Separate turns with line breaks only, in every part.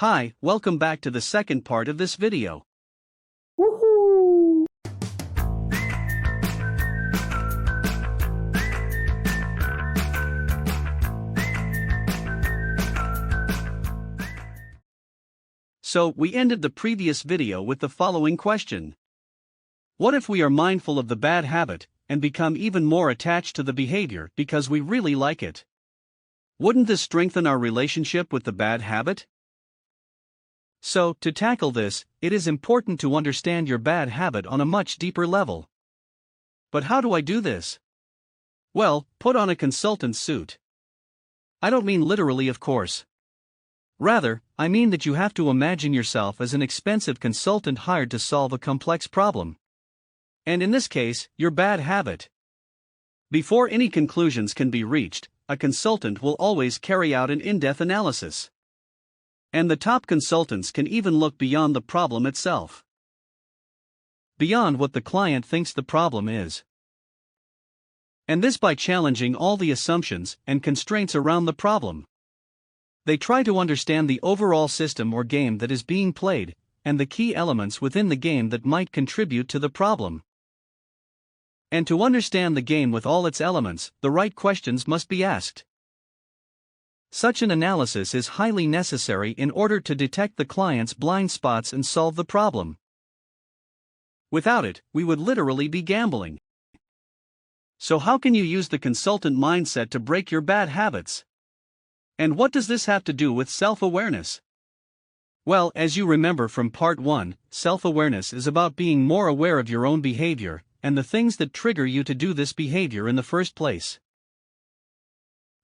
Hi, welcome back to the second part of this video.
Woohoo!
So, we ended the previous video with the following question. What if we are mindful of the bad habit, and become even more attached to the behavior because we really like it? Wouldn't this strengthen our relationship with the bad habit? So, to tackle this, it is important to understand your bad habit on a much deeper level. But how do I do this? Well, put on a consultant suit. I don't mean literally, of course. Rather, I mean that you have to imagine yourself as an expensive consultant hired to solve a complex problem. And in this case, your bad habit. Before any conclusions can be reached, a consultant will always carry out an in-depth analysis. And the top consultants can even look beyond the problem itself. Beyond what the client thinks the problem is. And this by challenging all the assumptions and constraints around the problem. They try to understand the overall system or game that is being played, and the key elements within the game that might contribute to the problem. And to understand the game with all its elements, the right questions must be asked. Such an analysis is highly necessary in order to detect the client's blind spots and solve the problem. Without it, we would literally be gambling. So how can you use the consultant mindset to break your bad habits? And what does this have to do with self-awareness? Well, as you remember from part 1, self-awareness is about being more aware of your own behavior, and the things that trigger you to do this behavior in the first place.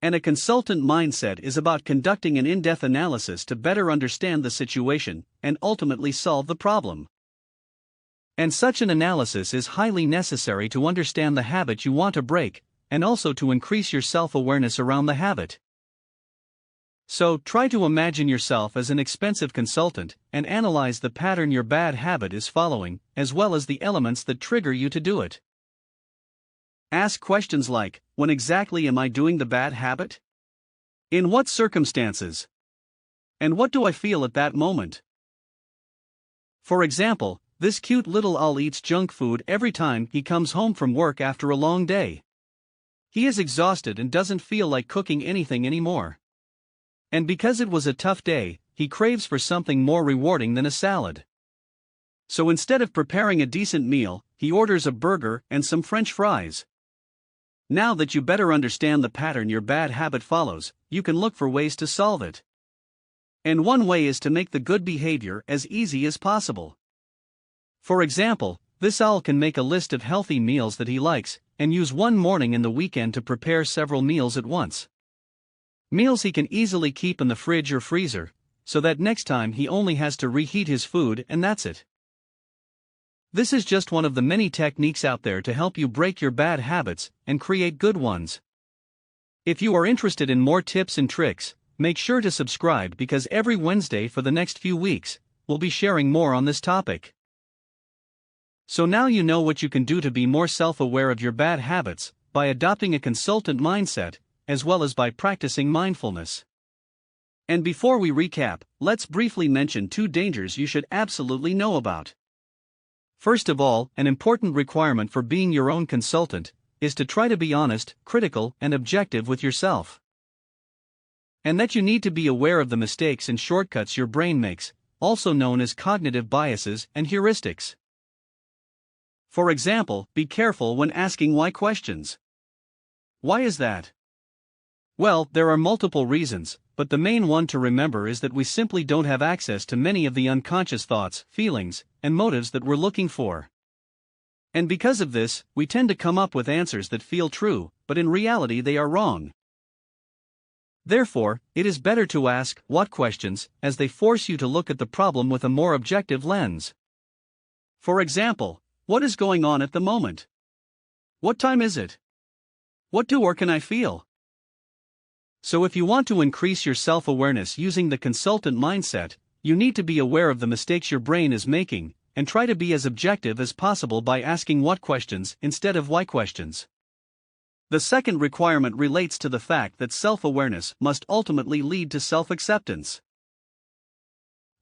And a consultant mindset is about conducting an in-depth analysis to better understand the situation, and ultimately solve the problem. And such an analysis is highly necessary to understand the habit you want to break, and also to increase your self-awareness around the habit. So, try to imagine yourself as an expensive consultant, and analyze the pattern your bad habit is following, as well as the elements that trigger you to do it. Ask questions like, when exactly am I doing the bad habit? In what circumstances? And what do I feel at that moment? For example, this cute little owl eats junk food every time he comes home from work after a long day. He is exhausted and doesn't feel like cooking anything anymore. And because it was a tough day, he craves for something more rewarding than a salad. So instead of preparing a decent meal, he orders a burger and some French fries. Now that you better understand the pattern your bad habit follows, you can look for ways to solve it. And one way is to make the good behavior as easy as possible. For example, this owl can make a list of healthy meals that he likes, and use one morning in the weekend to prepare several meals at once. Meals he can easily keep in the fridge or freezer, so that next time he only has to reheat his food and that's it. This is just one of the many techniques out there to help you break your bad habits and create good ones. If you are interested in more tips and tricks, make sure to subscribe because every Wednesday for the next few weeks, we'll be sharing more on this topic. So now you know what you can do to be more self-aware of your bad habits, by adopting a consultant mindset, as well as by practicing mindfulness. And before we recap, let's briefly mention 2 dangers you should absolutely know about. First of all, an important requirement for being your own consultant is to try to be honest, critical, and objective with yourself. And that you need to be aware of the mistakes and shortcuts your brain makes, also known as cognitive biases and heuristics. For example, be careful when asking why questions. Why is that? Well, there are multiple reasons, but the main one to remember is that we simply don't have access to many of the unconscious thoughts, feelings, and motives that we're looking for. And because of this, we tend to come up with answers that feel true, but in reality they are wrong. Therefore, it is better to ask what questions, as they force you to look at the problem with a more objective lens. For example, what is going on at the moment? What time is it? What do or can I feel? So if you want to increase your self-awareness using the consultant mindset, you need to be aware of the mistakes your brain is making, and try to be as objective as possible by asking what questions instead of why questions. The second requirement relates to the fact that self-awareness must ultimately lead to self-acceptance.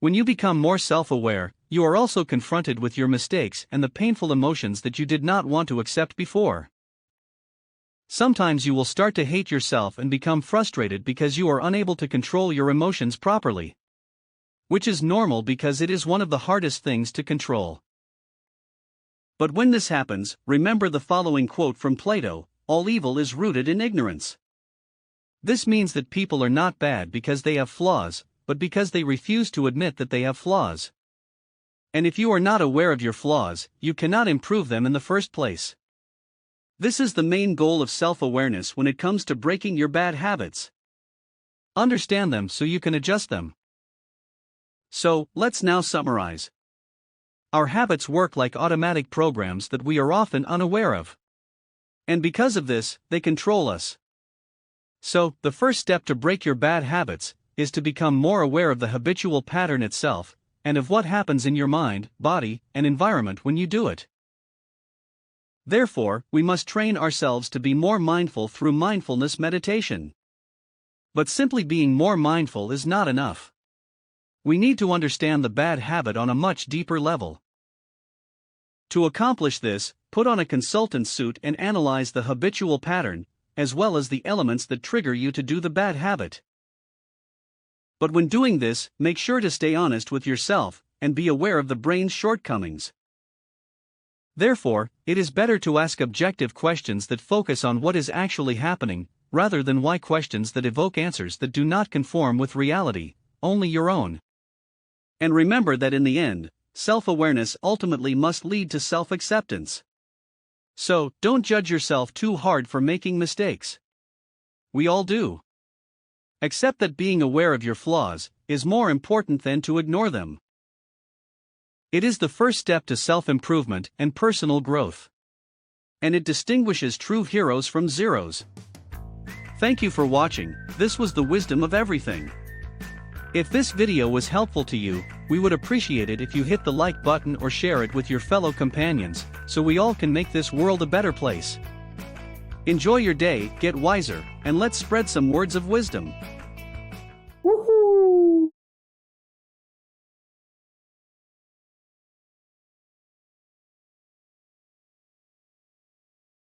When you become more self-aware, you are also confronted with your mistakes and the painful emotions that you did not want to accept before. Sometimes you will start to hate yourself and become frustrated because you are unable to control your emotions properly. Which is normal because it is one of the hardest things to control. But when this happens, remember the following quote from Plato: "All evil is rooted in ignorance." This means that people are not bad because they have flaws, but because they refuse to admit that they have flaws. And if you are not aware of your flaws, you cannot improve them in the first place. This is the main goal of self-awareness when it comes to breaking your bad habits. Understand them so you can adjust them. So, let's now summarize. Our habits work like automatic programs that we are often unaware of. And because of this, they control us. So, the first step to break your bad habits is to become more aware of the habitual pattern itself, and of what happens in your mind, body, and environment when you do it. Therefore, we must train ourselves to be more mindful through mindfulness meditation. But simply being more mindful is not enough. We need to understand the bad habit on a much deeper level. To accomplish this, put on a consultant's suit and analyze the habitual pattern, as well as the elements that trigger you to do the bad habit. But when doing this, make sure to stay honest with yourself, and be aware of the brain's shortcomings. Therefore, it is better to ask objective questions that focus on what is actually happening, rather than why questions that evoke answers that do not conform with reality, only your own. And remember that in the end, self-awareness ultimately must lead to self-acceptance. So, don't judge yourself too hard for making mistakes. We all do. Accept that being aware of your flaws is more important than to ignore them. It is the first step to self-improvement and personal growth. And it distinguishes true heroes from zeros. Thank you for watching. This was the Wisdom of Everything. If this video was helpful to you, we would appreciate it if you hit the like button or share it with your fellow companions, so we all can make this world a better place. Enjoy your day, get wiser, and let's spread some words of wisdom.
Woohoo!